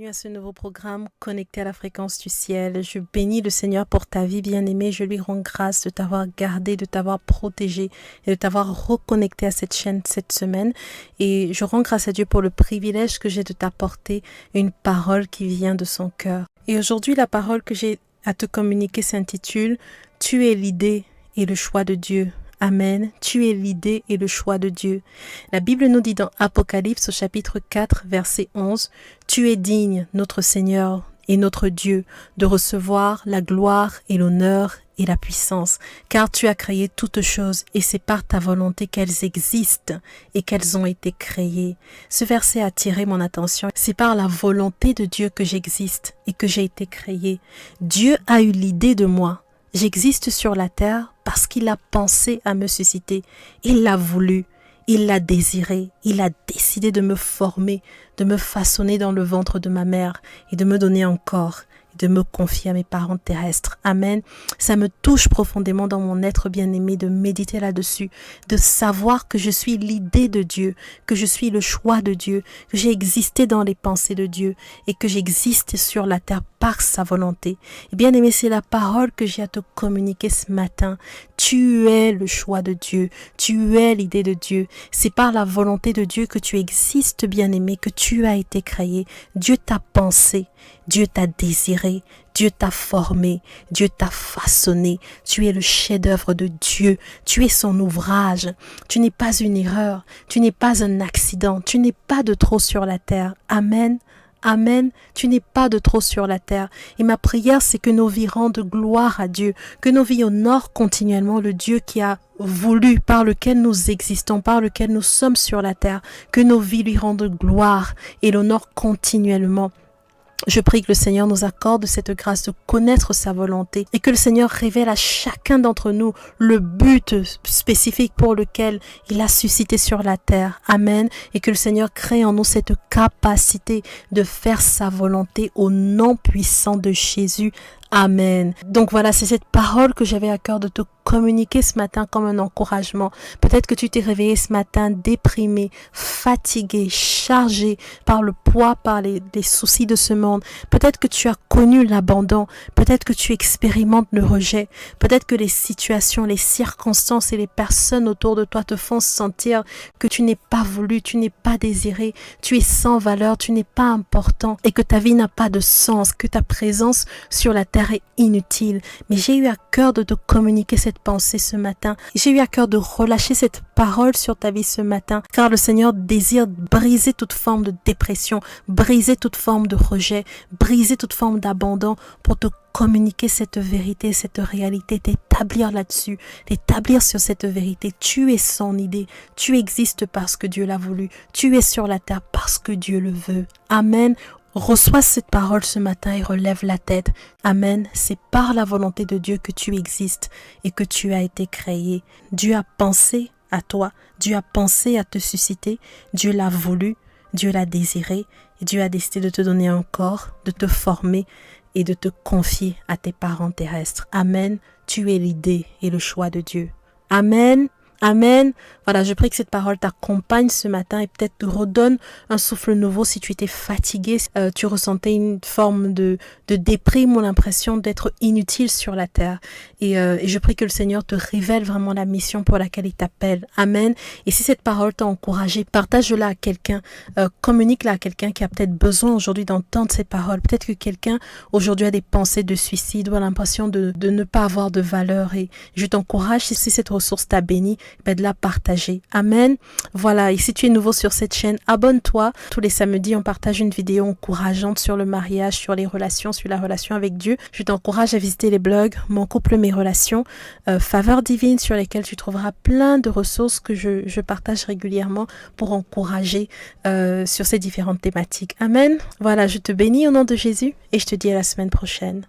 bienvenue à ce nouveau programme connecté à la fréquence du ciel. Je bénis le Seigneur pour ta vie bien-aimée. Je lui rends grâce de t'avoir gardé, de t'avoir protégé et de t'avoir reconnecté à cette chaîne cette semaine. Et je rends grâce à Dieu pour le privilège que j'ai de t'apporter une parole qui vient de son cœur. Et aujourd'hui, la parole que j'ai à te communiquer s'intitule « Tu es l'idée et le choix de Dieu ». Amen. Tu es l'idée et le choix de Dieu. La Bible nous dit dans Apocalypse au chapitre 4, verset 11, « Tu es digne, notre Seigneur et notre Dieu, de recevoir la gloire et l'honneur et la puissance, car tu as créé toutes choses et c'est par ta volonté qu'elles existent et qu'elles ont été créées. » Ce verset a attiré mon attention. C'est par la volonté de Dieu que j'existe et que j'ai été créé. Dieu a eu l'idée de moi. J'existe sur la terre parce qu'il a pensé à me susciter. Il l'a voulu, il l'a désiré, il a décidé de me former, de me façonner dans le ventre de ma mère et de me donner un corps, de me confier à mes parents terrestres. Amen. Ça me touche profondément dans mon être bien-aimé de méditer là-dessus, de savoir que je suis l'idée de Dieu, que je suis le choix de Dieu, que j'ai existé dans les pensées de Dieu et que j'existe sur la terre par sa volonté. Et bien aimé, c'est la parole que j'ai à te communiquer ce matin. Tu es le choix de Dieu, tu es l'idée de Dieu. C'est par la volonté de Dieu que tu existes, bien aimé, que tu as été créé. Dieu t'a pensé, Dieu t'a désiré, Dieu t'a formé, Dieu t'a façonné. Tu es le chef-d'œuvre de Dieu, tu es son ouvrage. Tu n'es pas une erreur, tu n'es pas un accident, tu n'es pas de trop sur la terre. Amen. Amen, tu n'es pas de trop sur la terre. Et ma prière, c'est que nos vies rendent gloire à Dieu, que nos vies honorent continuellement le Dieu qui a voulu, par lequel nous existons, par lequel nous sommes sur la terre, que nos vies lui rendent gloire et l'honorent continuellement. Je prie que le Seigneur nous accorde cette grâce de connaître sa volonté et que le Seigneur révèle à chacun d'entre nous le but spécifique pour lequel il a suscité sur la terre. Amen. Et que le Seigneur crée en nous cette capacité de faire sa volonté au nom puissant de Jésus. Amen. Donc voilà, c'est cette parole que j'avais à cœur de te communiquer ce matin comme un encouragement. Peut-être que tu t'es réveillé ce matin déprimé, fatigué, chargé par le poids, par les soucis de ce monde. Peut-être que tu as connu l'abandon. Peut-être que tu expérimentes le rejet. Peut-être que les situations, les circonstances et les personnes autour de toi te font sentir que tu n'es pas voulu, tu n'es pas désiré, tu es sans valeur, tu n'es pas important et que ta vie n'a pas de sens, que ta présence sur la terre est inutile. Mais j'ai eu à cœur de te communiquer cette pensée ce matin. J'ai eu à cœur de relâcher cette parole sur ta vie ce matin, car le Seigneur désire briser toute forme de dépression, briser toute forme de rejet, briser toute forme d'abandon pour te communiquer cette vérité, cette réalité, t'établir là-dessus, t'établir sur cette vérité. Tu es son idée, tu existes parce que Dieu l'a voulu, tu es sur la terre parce que Dieu le veut. Amen. Reçois cette parole ce matin et relève la tête. Amen. C'est par la volonté de Dieu que tu existes et que tu as été créé. Dieu a pensé à toi. Dieu a pensé à te susciter. Dieu l'a voulu. Dieu l'a désiré. Et Dieu a décidé de te donner un corps, de te former et de te confier à tes parents terrestres. Amen. Tu es l'idée et le choix de Dieu. Amen. Amen. Voilà, je prie que cette parole t'accompagne ce matin et peut-être te redonne un souffle nouveau si tu étais fatigué, tu ressentais une forme de déprime ou l'impression d'être inutile sur la terre. Et je prie que le Seigneur te révèle vraiment la mission pour laquelle il t'appelle. Amen. Et si cette parole t'a encouragé, partage-la à quelqu'un, communique-la à quelqu'un qui a peut-être besoin aujourd'hui d'entendre ces paroles. Peut-être que quelqu'un aujourd'hui a des pensées de suicide ou a l'impression de ne pas avoir de valeur. Et je t'encourage, si cette ressource t'a béni, de la partager. Amen. Voilà, et si tu es nouveau sur cette chaîne, abonne-toi. Tous les samedis, on partage une vidéo encourageante sur le mariage, sur les relations, sur la relation avec Dieu. Je t'encourage à visiter les blogs Mon couple, mes relations, Faveur divine, sur lesquels tu trouveras plein de ressources que je partage régulièrement pour encourager sur ces différentes thématiques. Amen. Voilà, je te bénis au nom de Jésus et je te dis à la semaine prochaine.